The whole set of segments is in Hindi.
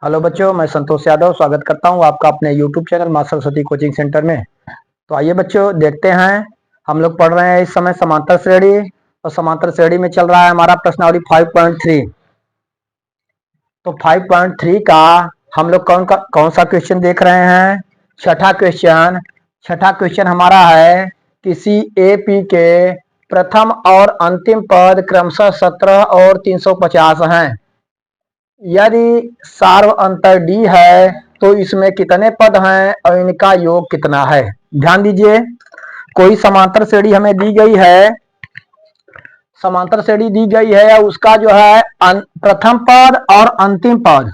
हेलो बच्चों, मैं संतोष यादव स्वागत करता हूं आपका अपने यूट्यूब चैनल माँ सरस्वती कोचिंग सेंटर में। तो आइए बच्चों देखते हैं। हम लोग पढ़ रहे हैं इस समय समांतर श्रेणी और समांतर श्रेणी में चल रहा है हमारा प्रश्नावली 5.3। तो 5.3 का हम लोग कौन सा क्वेश्चन देख रहे हैं? छठा क्वेश्चन। छठा क्वेश्चन हमारा है किसी एपी के प्रथम और अंतिम पद क्रमशः 17 और 350 हैं। यदि सार्व अंतर डी है तो इसमें कितने पद हैं और इनका योग कितना है? ध्यान दीजिए, कोई समांतर श्रेणी हमें दी गई है, समांतर श्रेणी दी गई है, उसका जो है प्रथम पद और अंतिम पद।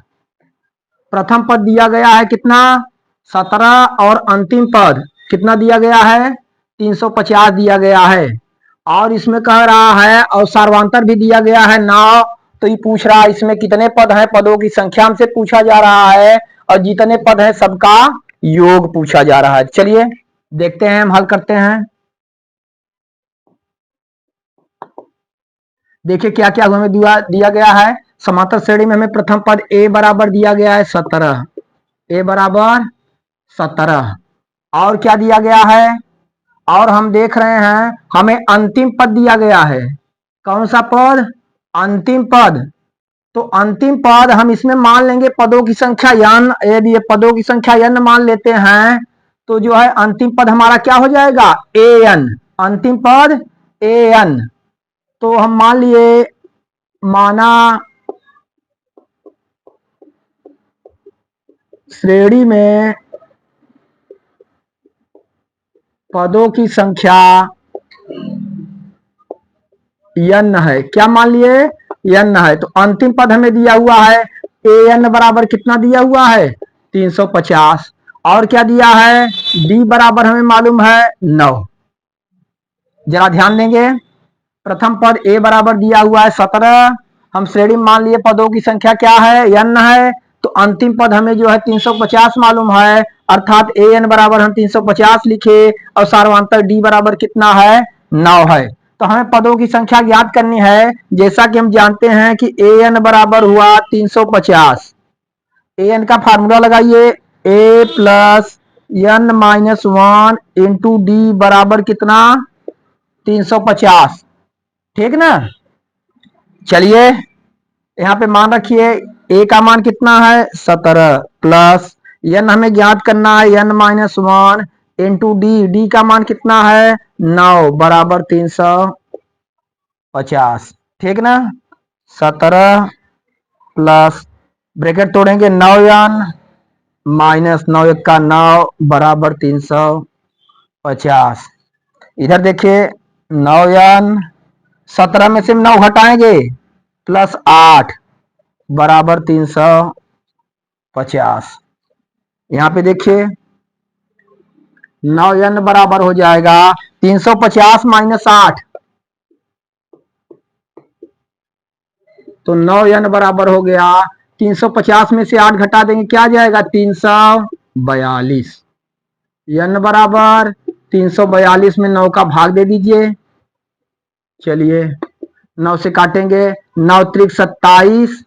प्रथम पद दिया गया है कितना? 17 और अंतिम पद कितना दिया गया है? 350 दिया गया है। और इसमें कह रहा है और सार्वांतर भी दिया गया है 9। तो ये पूछ रहा है इसमें कितने पद हैं, पदों की संख्या हमसे पूछा जा रहा है और जितने पद हैं सबका योग पूछा जा रहा है। चलिए देखते हैं, हम हल करते हैं। देखिए क्या क्या हमें दिया गया है। समांतर श्रेणी में हमें प्रथम पद a बराबर दिया गया है 17, a बराबर 17। और क्या दिया गया है? और हम देख रहे हैं हमें अंतिम पद दिया गया है। कौन सा पद? अंतिम पद। तो अंतिम पद हम इसमें मान लेंगे पदों की संख्या n। यदि ये पदों की संख्या n मान लेते हैं तो जो है अंतिम पद हमारा क्या हो जाएगा? an। अंतिम पद an। तो हम मान लिए, माना श्रेणी में पदों की संख्या n है। क्या मान लिए? n है। तो अंतिम पद हमें दिया हुआ है an बराबर कितना दिया हुआ है? 350। और क्या दिया है? d बराबर हमें मालूम है 9। जरा ध्यान देंगे, प्रथम पद a बराबर दिया हुआ है 17। हम श्रेणी में मान लिए पदों की संख्या क्या है? n है। तो अंतिम पद हमें जो है 350 मालूम है, अर्थात an बराबर हम 350 लिखे और सार्वांतर d बराबर कितना है? 9 है। तो हमें पदों की संख्या ज्ञात करनी है। जैसा कि हम जानते हैं कि an बराबर हुआ 350। an का फार्मूला लगाइए, a plus n minus 1 into D बराबर कितना? 350। ठीक ना? चलिए यहाँ पे मान रखिए a का मान कितना है? 17 प्लस n हमें ज्ञात करना है n माइनस 1 इंटू डी का मान कितना है? 9 बराबर 350। ठीक ना? 17 प्लस ब्रैकेट तोड़ेंगे 9n माइनस 9 1 का 9 बराबर 350। इधर देखिए 9n, 17 में से 9 हटाएंगे प्लस 8 बराबर 350। यहाँ पे देखिए 9n बराबर हो जाएगा 350 माइनस 8। तो 9n बराबर हो गया 350 में से 8 घटा देंगे, क्या जाएगा? 342। n बराबर 342 में 9 का भाग दे दीजिए। चलिए 9 से काटेंगे, 9 त्रिक 27,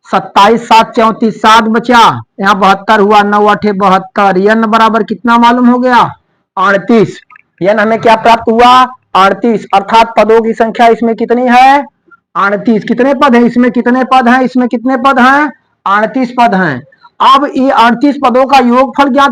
27 7 34, 7 बचा, यहाँ 72 हुआ, 9 8 72। n बराबर कितना मालूम हो गया? 38। n हमें क्या प्राप्त हुआ? 38। अर्थात पदों की संख्या इसमें कितनी है? 38। कितने पद हैं इसमें? कितने पद हैं इसमें? कितने पद हैं? 38 पद हैं। अब ये 38 पदों का योगफल क्या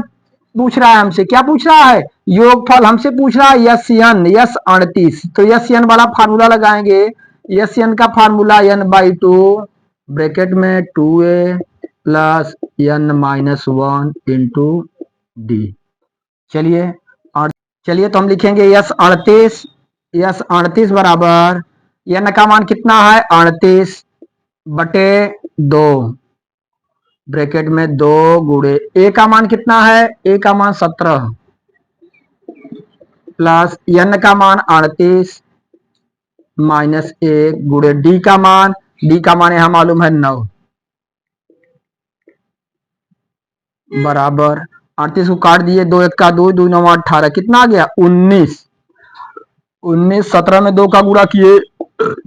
पूछ रहा है हमसे? क्या पूछ रहा है? योगफल हमसे पूछ रहा है यस n, यस 38। तो यस n वाला फार्मूला लगाएंगे। यस n का फार्मूला n/2 ब्रैकेट में 2a plus n minus 1 into D. चलिए तो हम लिखेंगे यस 38 बराबर n का मान कितना है? 38 बटे 2 ब्रैकेट में 2 गुणे a का मान कितना है? a का मान 17 प्लस n का मान 38 माइनस 1 गुणे d का मान यहां मालूम है 9 बराबर 38 को काट दिए, 2 1 का 2, 2 9 18, कितना आ गया? 19। 17 में 2 का गुणा किए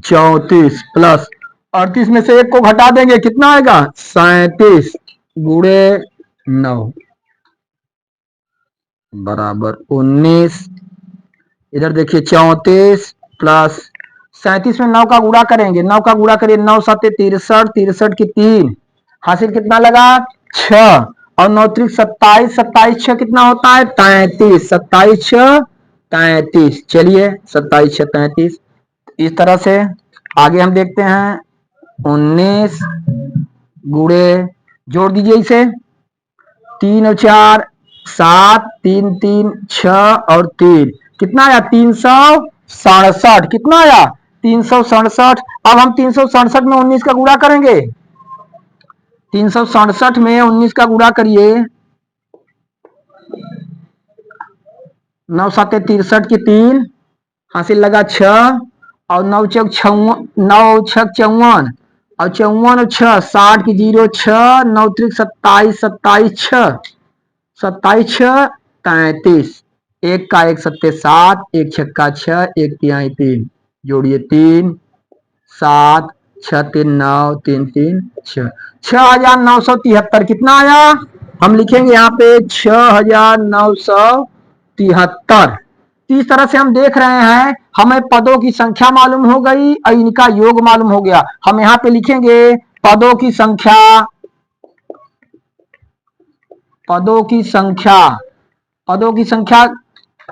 34 प्लस 38 में से 1 को घटा देंगे, कितना आएगा? 37 गुणे 9 बराबर 19। इधर देखिए 34 प्लस 37 में 9 का गुणा करेंगे, 9 का गुणा करिए, 9 7 63, 63 की 3 हासिल कितना लगा? 6 और 9 3 27, 27 6 कितना होता है? 33, 27 6 33। चलिए 27 6 33। इस तरह से आगे हम देखते हैं 19 गुणे, जोड़ दीजिए इसे, 3 और 4 7, 3 3 6 और 3 कितना आया? 367। कितना आया? 367। अब हम 367 में 19 का गुणा करेंगे, 367 में 19 का गुणा करिए, 9 7 63 की 3 हासिल लगा 6 और 9 चौक 54 और 54 और 6 60 की 0 6 9 त्रिक 27, 27 6 27 6 33। एक का एक सत्ते 7, एक छक्का 6, एक तिहाई 3, जोड़िए 3 7 6 3 9 3 3 6, 6973। कितना आया? हम लिखेंगे यहाँ पे 6973। इस तरह से हम देख रहे हैं, हमें पदों की संख्या मालूम हो गई और इनका योग मालूम हो गया। हम यहाँ पे लिखेंगे पदों की संख्या, पदों की संख्या, पदों की संख्या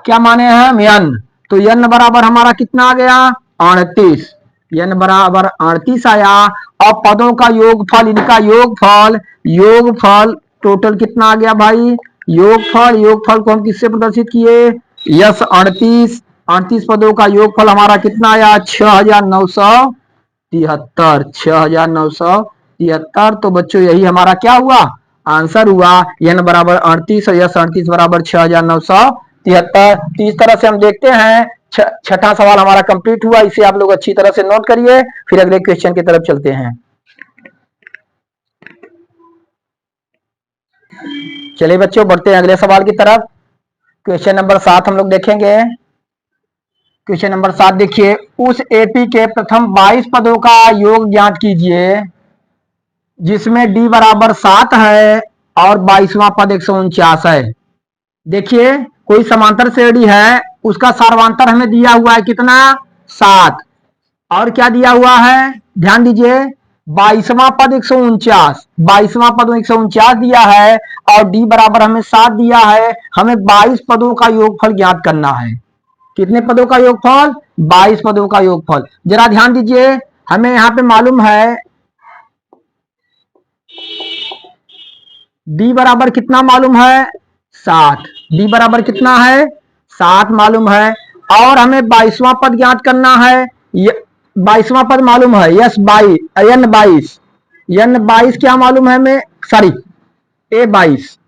क्या माने हैं? n। तो n बराबर हमारा कितना आ गया? 38। n बराबर 38 आया। और पदों का योगफल, इनका योगफल, योगफल टोटल कितना आ गया भाई? योगफल, योगफल को हम किससे प्रदर्शित किए? यस 38। 38 पदों का योगफल हमारा कितना आया? 6973। 6973। तो बच्चों यही हमारा क्या हुआ? आंसर हुआ। n बराबर 38 और यस 38 बराबर 6973। तो इस तरह से हम देखते हैं छठा सवाल हमारा कंप्लीट हुआ। इसे आप लोग अच्छी तरह से नोट करिए, फिर अगले क्वेश्चन की तरफ चलते हैं। चलिए बच्चों बढ़ते हैं अगले सवाल की तरफ। क्वेश्चन नंबर 7 हम लोग देखेंगे। क्वेश्चन नंबर 7 देखिए, उस एपी के प्रथम 22 पदों का योग ज्ञात कीजिए जिसमें डी बराबर 7 है और 22वां पद 149 है। देखिए कोई समांतर श्रेणी है, उसका सार्वंतर हमें दिया हुआ है कितना? 7। और क्या दिया हुआ है? ध्यान दीजिए, 22वां पद 149, 22वां पद 149 दिया है और डी बराबर हमें 7 दिया है। हमें 22 पदों का योगफल ज्ञात करना है। कितने पदों का योगफल? 22 पदों का योगफल। जरा ध्यान दीजिए, हमें यहां पे मालूम है डी बराबर कितना मालूम है? 7। डी बराबर कितना है? 7 मालूम है। और हमें 22वां पद ज्ञात करना है। 22वां पद मालूम है यस 22, n22 क्या मालूम है हमें? सॉरी a22,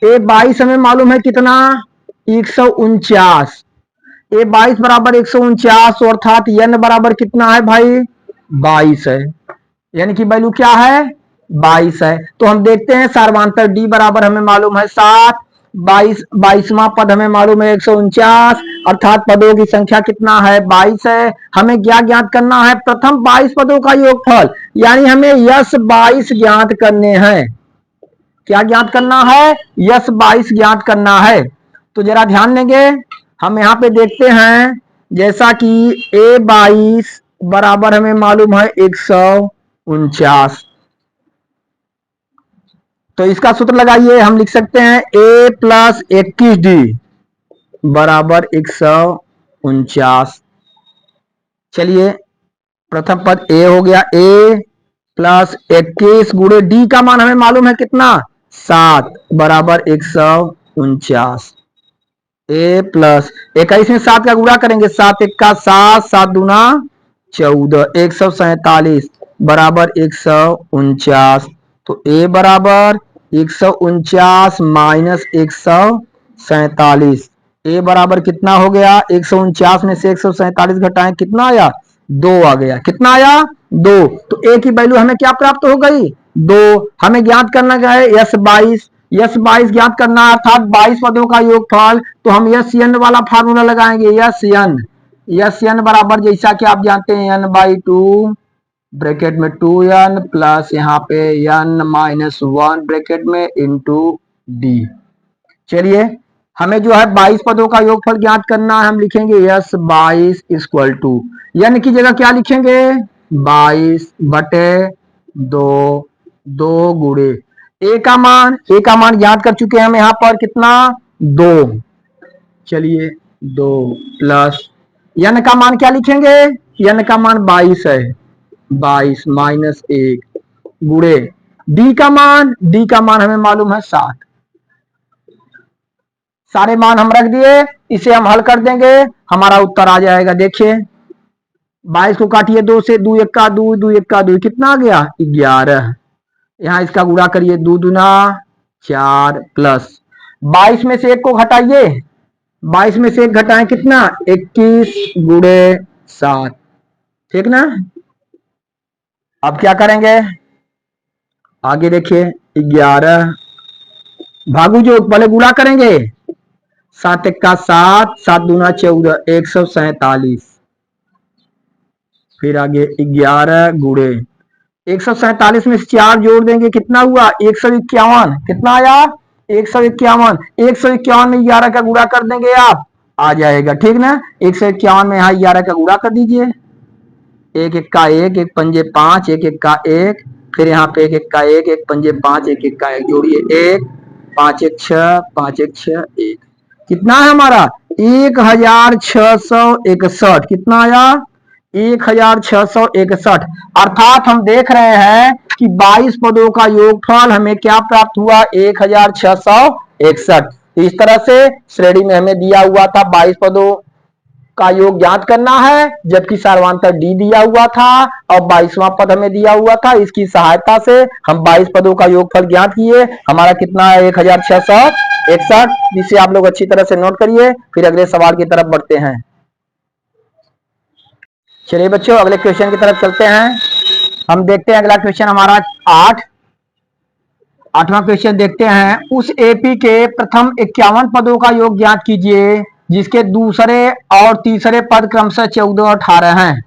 a22 हमें मालूम है कितना? 149। a22 बराबर 149, अर्थात n बराबर कितना है भाई? 22 है। यानी कि वैल्यू क्या है? 22 है। तो हम देखते हैं सार्वंतर डी बराबर हमें मालूम है 7, 22वां पद हमें मालूम है 149, अर्थात पदों की संख्या कितना है? 22 है। हमें क्या ज्ञात करना है? प्रथम 22 पदों का योगफल, यानी हमें यस 22 ज्ञात करने हैं। क्या ज्ञात करना है? यस 22 ज्ञात करना है। तो जरा ध्यान देंगे, हम यहाँ पे देखते हैं जैसा कि a22 बराबर हमें मालूम है 149। तो इसका सूत्र लगाइए, हम लिख सकते हैं a प्लस 21d बराबर 149। चलिए प्रथम पद a हो गया, a प्लस 21 गुणे d का मान हमें मालूम है कितना? 7 बराबर 149। a प्लस 21 में 7 का गुणा करेंगे, 7 1 का 7, 7 दूना 14, 147 बराबर 149। तो a बराबर 149 माइनस 147। a बराबर कितना हो गया? 149 में से 147 घटाएं, कितना आया? 2 आ गया। कितना आया? 2। तो a की वैल्यू हमें क्या प्राप्त हो गई? 2। हमें ज्ञात करना क्या है? यस 22, यस 22 ज्ञात करना अर्थात 22 पदों का योगफल। तो हम यस n वाला फार्मूला लगाएंगे, यस n बराबर जैसा कि आप जानते हैं n/2 ब्रैकेट में 2n प्लस यहाँ पे n-1 ब्रैकेट में इंटू डी। चलिए हमें जो है 22 पदों का योगफल ज्ञात करना है। हम लिखेंगे यस 22 इक्वल टू n की जगह क्या लिखेंगे 22 बटे 2, 2 गुणे ए का मान ज्ञात कर चुके हैं हम यहाँ पर कितना 2। चलिए 2 प्लस n का मान क्या लिखेंगे n का मान 22 है 22 माइनस 1 गुणे डी का मान हमें मालूम है 7। सारे मान हम रख दिए, इसे हम हल कर देंगे, हमारा उत्तर आ जाएगा। देखिए 22 को काटिए 2 से, 2 1 का 2, 2 1 का 2, कितना आ गया 11। यहाँ इसका गुणा करिए 2 दूना 4 प्लस 22 में से 1 को घटाइए, 22 में से 1 घटाएं कितना 21 गुणे 7, ठीक ना। अब क्या करेंगे आगे देखिए 11 भागू जो पहले गुणा करेंगे 7 1 का 7, 7 दूना 14, 147। फिर आगे 11 गुणे 147 में से 4 जोड़ देंगे कितना हुआ 151। कितना आया 151। 151 में 11 का गुणा कर देंगे आप आ जाएगा, ठीक ना। 151 में यहाँ 11 का गुणा कर दीजिए, 1 1 का 1, 1 पंजे 5, 1 1 का 1, फिर यहाँ पे 1 1 का 1, 1 पंजे 5, 1 1 का 1 जोड़िए 1, 5 1 6, 5 1 6 1, कितना है हमारा 1661। कितना आया 1661। अर्थात हम देख रहे हैं कि 22 पदों का योगफल हमें क्या प्राप्त हुआ 1661। इस तरह से श्रेणी में हमें दिया हुआ था 22 पदों का योग ज्ञात करना है, जबकि सार्वंतर डी दिया हुआ था और 22वां पद हमें दिया हुआ था। इसकी सहायता से हम 22 पदों का योगफल ज्ञात किए, हमारा कितना है 1661, जिसे आप लोग अच्छी तरह से नोट करिए। फिर अगले सवाल की तरफ बढ़ते हैं। चलिए बच्चों अगले क्वेश्चन की तरफ चलते हैं। हम देखते हैं अगला क्वेश्चन हमारा 8वां क्वेश्चन देखते हैं। उस एपी के प्रथम 51 पदों का योग ज्ञात कीजिए जिसके दूसरे और तीसरे पद क्रमशः 14 और 18 हैं।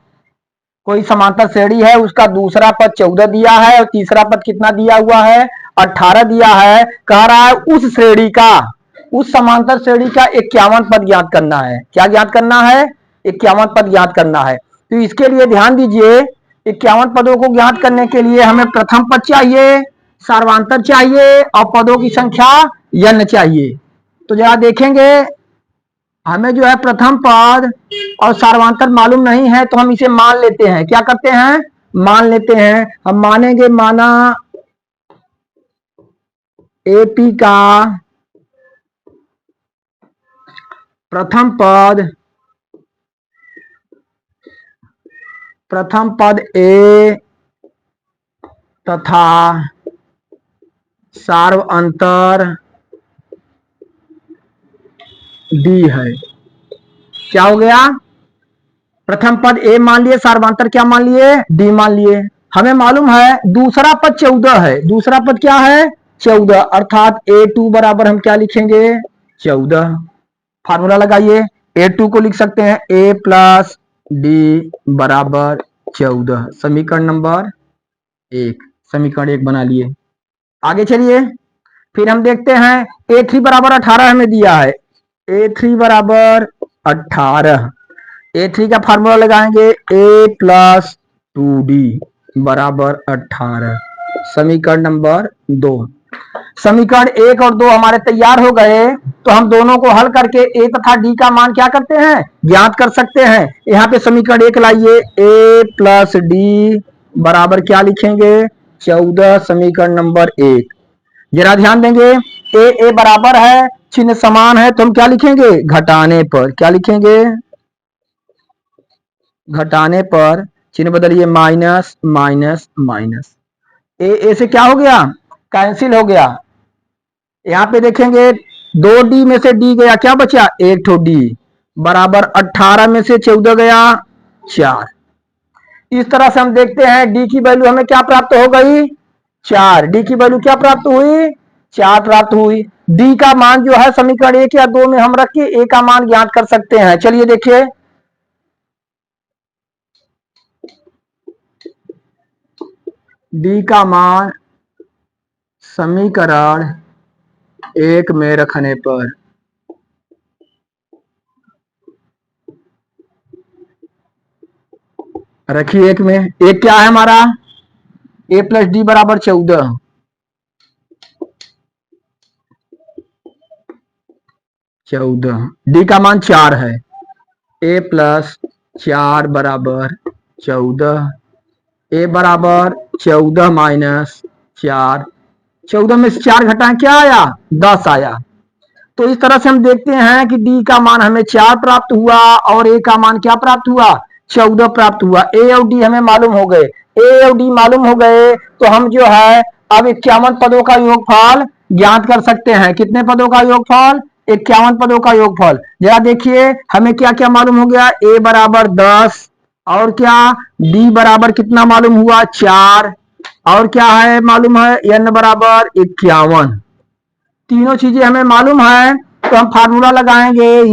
कोई समांतर श्रेणी है, उसका दूसरा पद 14 दिया है और तीसरा पद कितना दिया हुआ है 18 दिया है। कह रहा है उस श्रेणी का, उस समांतर श्रेणी का 51 पद ज्ञात करना है। क्या ज्ञात करना है 51 पद ज्ञात करना है। तो इसके लिए ध्यान दीजिए 51 पदों को ज्ञात करने के लिए हमें प्रथम पद चाहिए, सार्वंतर चाहिए और पदों की संख्या n चाहिए। तो जरा देखेंगे हमें जो है प्रथम पद और सार्वंतर मालूम नहीं है, तो हम इसे मान लेते हैं। क्या करते हैं मान लेते हैं। हम मानेंगे माना एपी का प्रथम पद ए तथा सार्वंतर डी है। क्या हो गया प्रथम पद ए मान लिए, सार्वंतर क्या मान लिए डी मान लिए। हमें मालूम है दूसरा पद 14 है, दूसरा पद क्या है 14, अर्थात A2 बराबर हम क्या लिखेंगे 14। फार्मूला लगाइए A2 को लिख सकते हैं A प्लस डी बराबर 14, समीकरण नंबर 1, समीकरण 1 बना लिए। आगे चलिए फिर हम देखते हैं A3 बराबर 18 हमें दिया है, A3 बराबर 18, A3 का फार्मूला लगाएंगे A प्लस 2D बराबर 18, समीकरण नंबर 2। समीकरण 1 और 2 हमारे तैयार हो गए, तो हम दोनों को हल करके A तथा D का मान क्या करते हैं ज्ञात कर सकते हैं। यहाँ पे समीकरण 1 लाइए A प्लस डी बराबर क्या लिखेंगे 14, समीकरण नंबर 1। जरा ध्यान देंगे ए बराबर है, चिन्ह समान है, तो हम क्या लिखेंगे घटाने पर, क्या लिखेंगे घटाने पर चिन्ह बदलिए माइनस माइनस माइनस, ए से क्या हो गया कैंसिल हो गया। यहाँ पे देखेंगे 2D में से D गया, क्या बचा एक ठो D बराबर 18 में से 14 गया 4। इस तरह से हम देखते हैं D की वैल्यू हमें क्या प्राप्त हो गई 4, D की वैल्यू क्या प्राप्त हुई 4 प्राप्त हुई। D का मान जो है समीकरण 1 या 2 में हम रख के A का मान ज्ञात कर सकते हैं। चलिए देखिए डी का मान समीकरण 1 में रखने पर रखिए 1 में। एक क्या है हमारा a प्लस डी बराबर 14, डी का मान 4 है। a प्लस 4 बराबर 14, a बराबर 14 माइनस 4, 14 में से 4 घटाएं क्या आया 10 आया। तो इस तरह से हम देखते हैं कि डी का मान हमें 4 प्राप्त हुआ और ए का मान क्या प्राप्त हुआ 14 प्राप्त हुआ। ए और डी हमें मालूम हो गए, ए और डी मालूम हो गए तो हम जो है अब 51 पदों का योगफल ज्ञात कर सकते हैं। कितने पदों का योगफल 51 पदों का योगफल। जरा देखिए हमें क्या क्या मालूम हो गया, ए बराबर 10 और क्या डी बराबर कितना मालूम हुआ 4 और क्या है मालूम है एन बराबर 51। तीनों चीजें हमें मालूम है तो हम फार्मूला लगाएंगे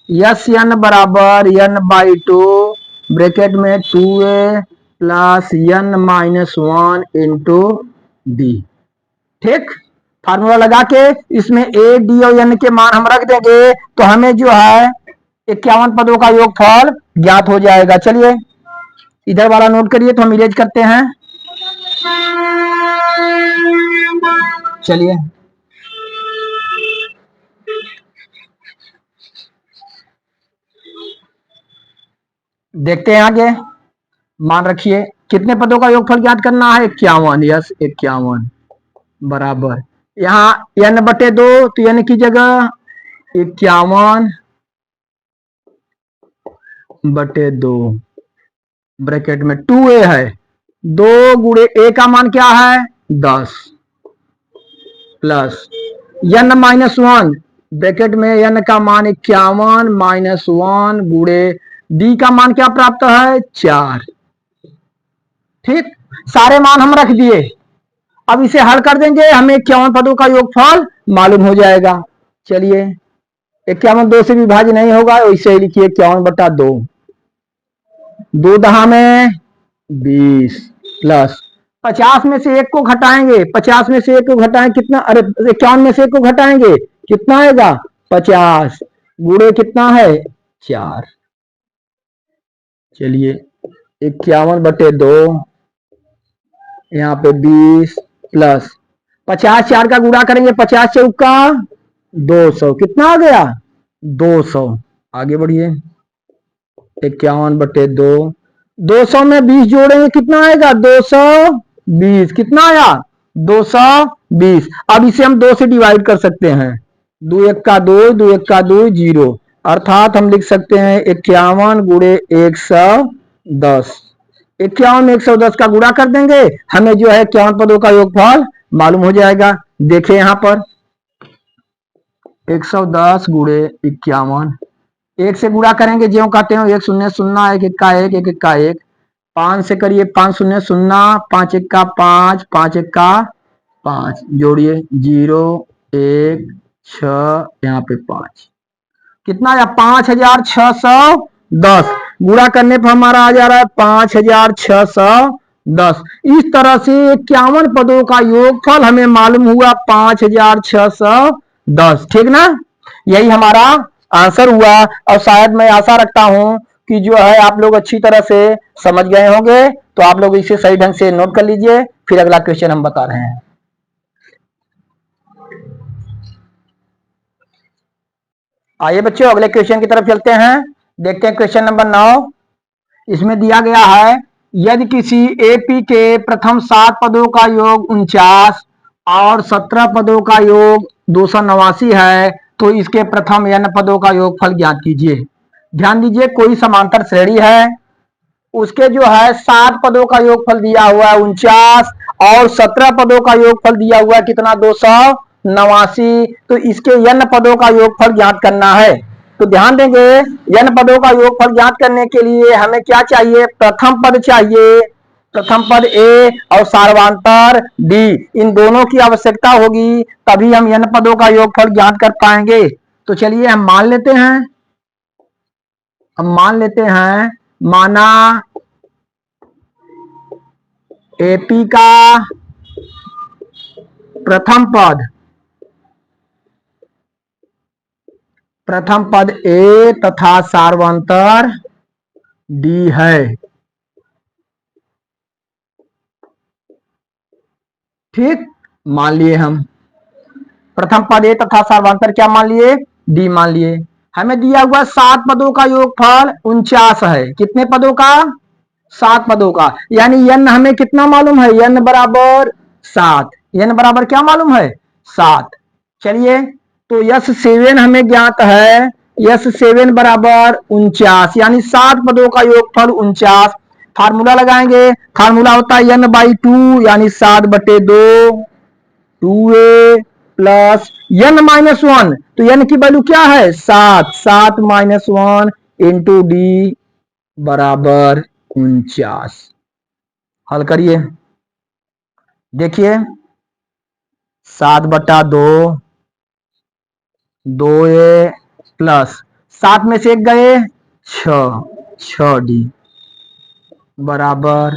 यस एन बराबर एन बाई 2 ब्रैकेट में 2a plus n minus 1 into d. ठीक, फार्मूला लगा के इसमें ए डी और एन के मान हम रख देंगे तो हमें जो है 51 पदों का योगफल ज्ञात हो जाएगा। चलिए इधर वाला नोट करिए तो हम इरेज करते हैं। चलिए देखते हैं आगे। मान रखिए कितने पदों का योगफल ज्ञात करना है 51, यस 51 बराबर यहाँ n बटे 2 तो n की जगह 51 बटे 2 ब्रैकेट में 2a है, 2 गुणे a का मान क्या है 10 प्लस n माइनस 1 ब्रैकेट में n का मान 51 माइनस 1 गुणे d का मान क्या प्राप्त है 4। ठीक, सारे मान हम रख दिए, अब इसे हल कर देंगे हमें 51 पदों का योगफल मालूम हो जाएगा। चलिए 51 2 से विभाज्य नहीं होगा इसे लिखिए 51 बटा 2, 2 दहा में 20 प्लस 50 में से 1 को घटाएंगे, 50 में से 1 को घटाएं कितना, अरे 51 में से 1 को घटाएंगे कितना आएगा 50 गुणे कितना है 4। चलिए 51 बटे 2 यहाँ पे 20 प्लस 50 4 का गुणा करेंगे 50 चौका 200 कितना आ गया 200। आगे बढ़िए 51 बटे 2, 200 में 20 जोड़ेंगे कितना आएगा 220, कितना आया 220। अब इसे हम 2 से डिवाइड कर सकते हैं, 2 1 का 2, 2 1 का 2 0, अर्थात हम लिख सकते हैं 51 गुणे 110। 51 में 110 का गुणा कर देंगे हमें जो है 51 पदों का योगफल मालूम हो जाएगा। देखिए यहां पर 110 गुणे 51, 1 से गुणा करेंगे ज्यों कहते हो 1 0 0 1 1 का 1 1 1 का 1, 5 से करिए 5 0 0 5 1 का 5 5 1 का 5, जोड़िए 0 1 6 यहाँ पे 5, कितना आया 5610। गुणा करने पर हमारा आ जा रहा है 5610। इस तरह से 51 पदों का योगफल हमें मालूम हुआ 5610। ठीक ना, यही हमारा आंसर हुआ और शायद मैं आशा रखता हूं कि जो है आप लोग अच्छी तरह से समझ गए होंगे। तो आप लोग इसे सही ढंग से नोट कर लीजिए, फिर अगला क्वेश्चन हम बता रहे हैं। आइए बच्चों अगले क्वेश्चन की तरफ चलते हैं। देखते हैं क्वेश्चन नंबर 9। इसमें दिया गया है यदि किसी एपी के प्रथम 7 पदों का योग 49 और 17 पदों का योग 289 है तो इसके प्रथम n पदों का योगफल ज्ञात कीजिए। ध्यान दीजिए कोई समांतर श्रेणी है, उसके जो है 7 पदों का योगफल दिया हुआ है 49 और 17 पदों का योगफल दिया हुआ है कितना 289, तो इसके n पदों का योगफल ज्ञात करना है। तो ध्यान देंगे n पदों का योगफल ज्ञात करने के लिए हमें क्या चाहिए, प्रथम पद चाहिए, प्रथम पद ए और सार्वधातुक डी, इन दोनों की आवश्यकता होगी तभी हम n पदों का योगफल ज्ञात कर पाएंगे। तो चलिए हम मान लेते हैं, माना एपी का प्रथम पद ए तथा सार्वंतर डी है। ठीक, मान लिए हम प्रथम पद ए तथा सार्वंतर क्या मान लिए, डी मान लिए। हमें दिया हुआ 7 पदों का योगफल 49 है। कितने पदों का, 7 पदों का, यानी n हमें कितना मालूम है, n बराबर 7। n बराबर क्या मालूम है, 7। चलिए, तो S7 हमें ज्ञात है, S7 बराबर 49, यानी 7 पदों का योगफल 49। फार्मूला लगाएंगे, फार्मूला होता है n बाई 2, यानी 7/2 2a प्लस n माइनस 1, तो n की वैल्यू क्या है, 7, 7 माइनस 1 इंटू डी बराबर 49। हल करिए, देखिए 7/2 2a प्लस 7 में से 1 गए 6d बराबर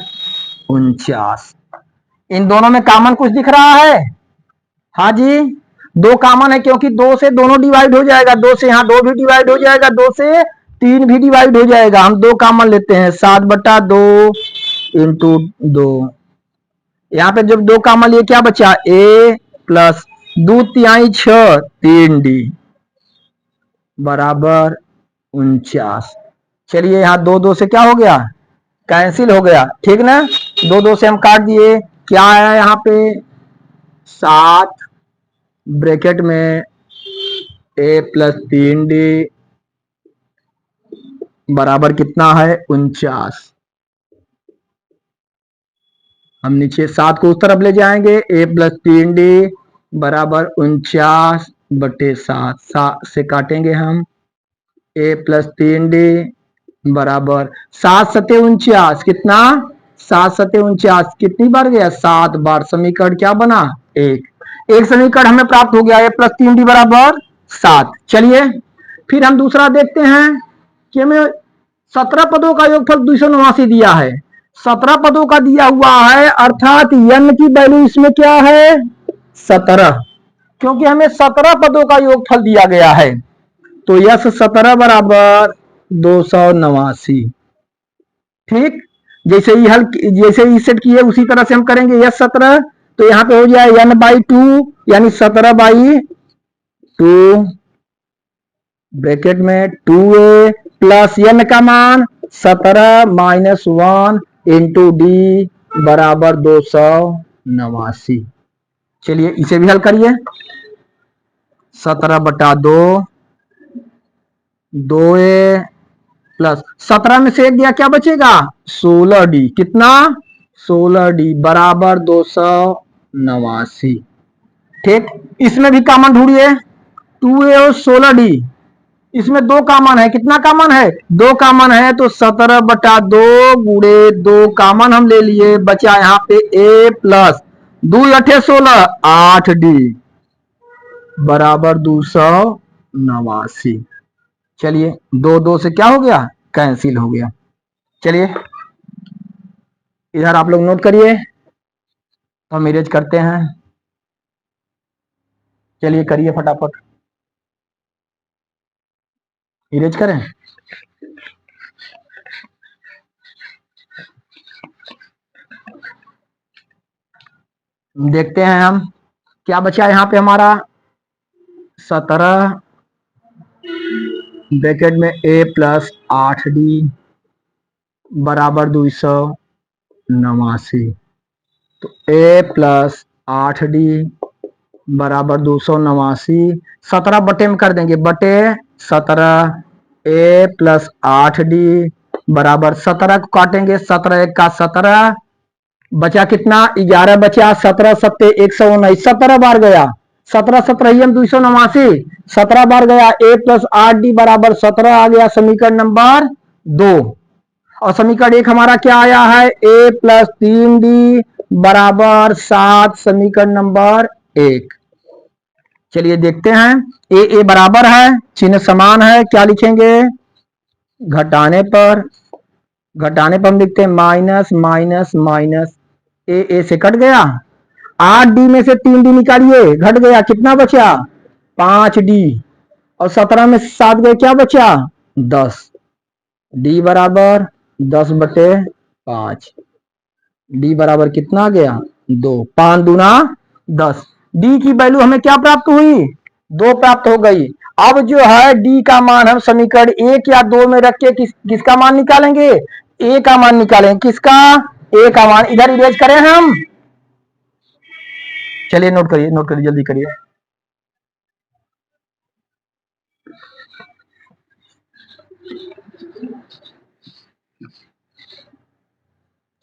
49। इन दोनों में कॉमन कुछ दिख रहा है, हाँ जी 2 कॉमन है, क्योंकि 2 से दोनों डिवाइड हो जाएगा, 2 से यहाँ 2 भी डिवाइड हो जाएगा, 2 से 3 भी डिवाइड हो जाएगा। हम 2 कॉमन लेते हैं, 7/2 इंटू 2, यहाँ पे जब 2 कॉमन लिए क्या बचा, a प्लस 2 तिहाई 6 3d बराबर 49। चलिए यहाँ 2 से क्या हो गया, कैंसिल हो गया, ठीक ना, 2 से हम काट दिए, क्या आया यहाँ पे 7 ब्रैकेट में a प्लस 3d बराबर कितना है 49। हम नीचे 7 को उस तरफ ले जाएंगे, a प्लस 3d बराबर 49/7, 7 से काटेंगे हम, a प्लस 3d बराबर 7 सते 49, कितना 7 सते 49, कितनी बार गया 7 बार। समीकरण क्या बना, एक समीकरण हमें प्राप्त हो गया, a प्लस 3d बराबर 7। चलिए फिर हम दूसरा देखते हैं कि हमें 17 पदों का योगफल 289 दिया है, 17 पदों का दिया हुआ है, अर्थात n की वैल्यू इसमें क्या है 17, क्योंकि हमें 17 पदों का योगफल दिया गया है, तो यस 17 बराबर 289। ठीक, जैसे ही हल, जैसे ही सेट किए उसी तरह से हम करेंगे, यस 17, तो यहाँ पे हो जाए n बाई 2, यानी 17/2 ब्रैकेट में 2a प्लस n का मान 17 माइनस 1 इंटू डी बराबर 289। चलिए इसे भी हल करिए, 17/2 2a प्लस 17 में से 1 गया, क्या बचेगा 16d, कितना 16d बराबर 289। ठीक, इसमें भी कॉमन ढूंढिए, 2a और 16d, इसमें 2 कॉमन है, कितना कॉमन है 2 कॉमन है, तो 17/2 गुणे 2 कॉमन हम ले लिए, बचा यहाँ पे a प्लस 2 8 16 8d बराबर 289। चलिए 2 से क्या हो गया, कैंसिल हो गया। चलिए इधर आप लोग नोट करिए, तो हम इरेज करते हैं। चलिए करिए फटाफट, इरेज करें। देखते हैं हम क्या बचा यहाँ पे हमारा, 17 ब्रैकेट में a प्लस 8d बराबर 289, तो a प्लस 8d बराबर 289, 17 बटे में कर देंगे, बटे 17 a प्लस 8d बराबर 17 को काटेंगे, 17 1 का 17, बचा कितना 11 बचा, 17 सत्ते 119, 17 बार गया, 17 17 289, 17 बार गया, a प्लस 8d बराबर 17 आ गया, समीकरण नंबर 2। और समीकरण 1 हमारा क्या आया है, a प्लस 3d बराबर 7, समीकरण नंबर 1। चलिए देखते हैं, a बराबर है, चिन्ह समान है, क्या लिखेंगे, घटाने पर हम लिखते हैं माइनस माइनस माइनस ए से कट गया, 8D में से 3D निकालिए, घट गया, कितना बचा 5D, और 17 में 7 गए, क्या बचा 10। D बराबर 10/5, D बराबर कितना गया 2, 5 दूना 10। D की वैल्यू हमें क्या प्राप्त हुई 2 प्राप्त हो गई। अब जो है D का मान हम समीकरण 1 या 2 में रख के किसका मान निकालेंगे, A का मान निकालेंगे, किसका A का मान। इधर इरेज करें हम, चलिए नोट करिए जल्दी करिए।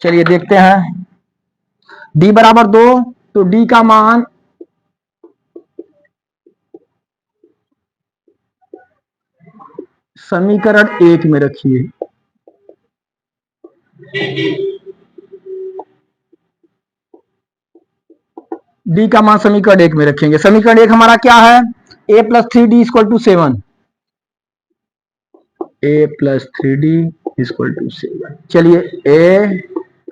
चलिए देखते हैं, D बराबर 2, तो D का मान समीकरण 1 में रखिए, D का मान समीकरण 1 में रखेंगे। समीकरण 1 हमारा क्या है, a + 3D = 7, a + 3D = 7। चलिए a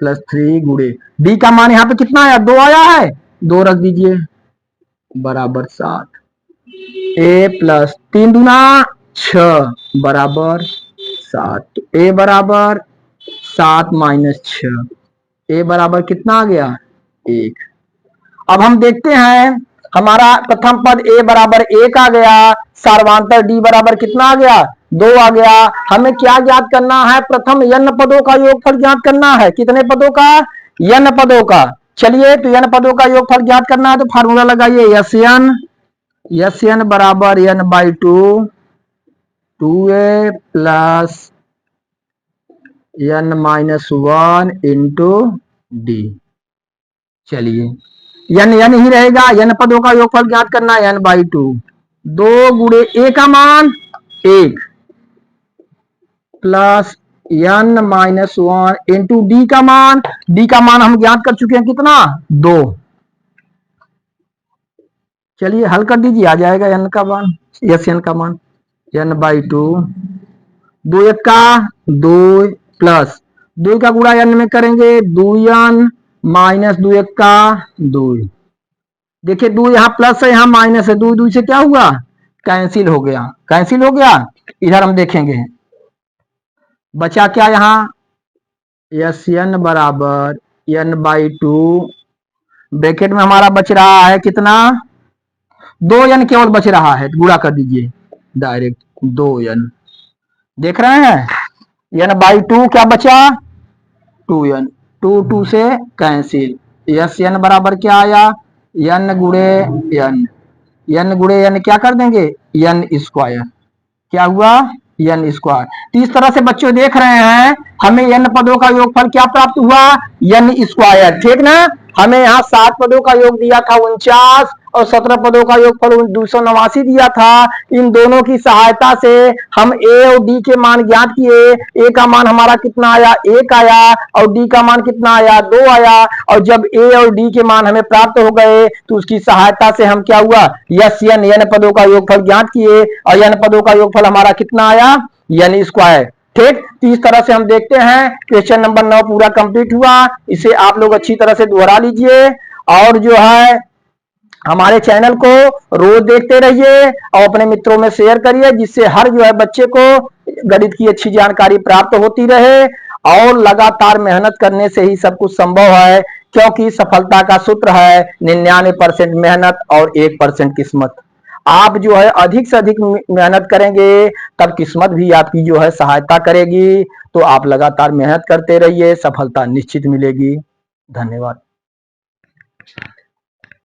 + 3 गुणे D का मान यहाँ पे कितना आया 2 आया है, 2 रख दीजिए बराबर 7, a + 3 दूना 6 बराबर 7, a बराबर 7 - 6, a बराबर कितना आ गया 1। अब हम देखते हैं, हमारा प्रथम पद a बराबर 1 आ गया, सार्वधातुक D बराबर कितना आ गया 2 आ गया। हमें क्या ज्ञात करना है, प्रथम n पदों का योगफल ज्ञात करना है। कितने पदों का, n पदों का। चलिए तो n पदों का योगफल ज्ञात करना है, तो फार्मूला लगाइए, Sn बराबर n/2, 2a + n-1 × D। चलिए n ही रहेगा, n पदों का योगफल ज्ञात करना है, n/2, 2 गुणे a का मान 1 प्लस n-1 × D का मान, D का मान हम ज्ञात कर चुके हैं कितना 2। चलिए हल कर दीजिए, आ जाएगा n का मान, Sn का मान n/2, 2 1 का 2 प्लस 2 का गुणा n में करेंगे 2n - 2 1 का 2। देखिए 2 यहाँ प्लस है, यहाँ माइनस है, 2 2 से क्या हुआ कैंसिल हो गया, कैंसिल हो गया। इधर हम देखेंगे बचा क्या, यहाँ Sn बराबर n/2, ब्रैकेट में हमारा बच रहा है कितना 2n केवल बच रहा है, गुणा कर दीजिए डायरेक्ट 2n, देख रहे हैं n/2 क्या बचा 2n, 2 2 से कैंसिल, Sn बराबर क्या आया n गुणे n, n गुणे n क्या कर देंगे n², क्या हुआ n²। तो इस तरह से बच्चों देख रहे हैं, हमें n पदों का योगफल क्या प्राप्त हुआ n², ठीक ना। हमें यहाँ 7 पदों का योग दिया था 49, और 17 पदों का योगफल 289 दिया था। इन दोनों की सहायता से हम a और d के मान ज्ञात किए। a का मान हमारा कितना आया 1 आया, और d का मान कितना आया 2 आया। और जब a और d के मान हमें प्राप्त हो गए, तो उसकी सहायता से हम क्या हुआ n पदों का योगफल ज्ञात किए, और n पदों का योगफल हमारा कितना आया n²। ठीक, तो इस तरह से हम देखते हैं क्वेश्चन नंबर 9 पूरा कंप्लीट हुआ। इसे आप लोग अच्छी तरह से दोहरा लीजिए, और जो है हमारे चैनल को रोज देखते रहिए और अपने मित्रों में शेयर करिए, जिससे हर जो है बच्चे को गणित की अच्छी जानकारी प्राप्त होती रहे। और लगातार मेहनत करने से ही सब कुछ संभव है, क्योंकि सफलता का सूत्र है 99% मेहनत और 1% किस्मत। आप जो है अधिक से अधिक मेहनत करेंगे, तब किस्मत भी आपकी जो है सहायता करेगी। तो आप लगातार मेहनत करते रहिए, सफलता निश्चित मिलेगी। धन्यवाद।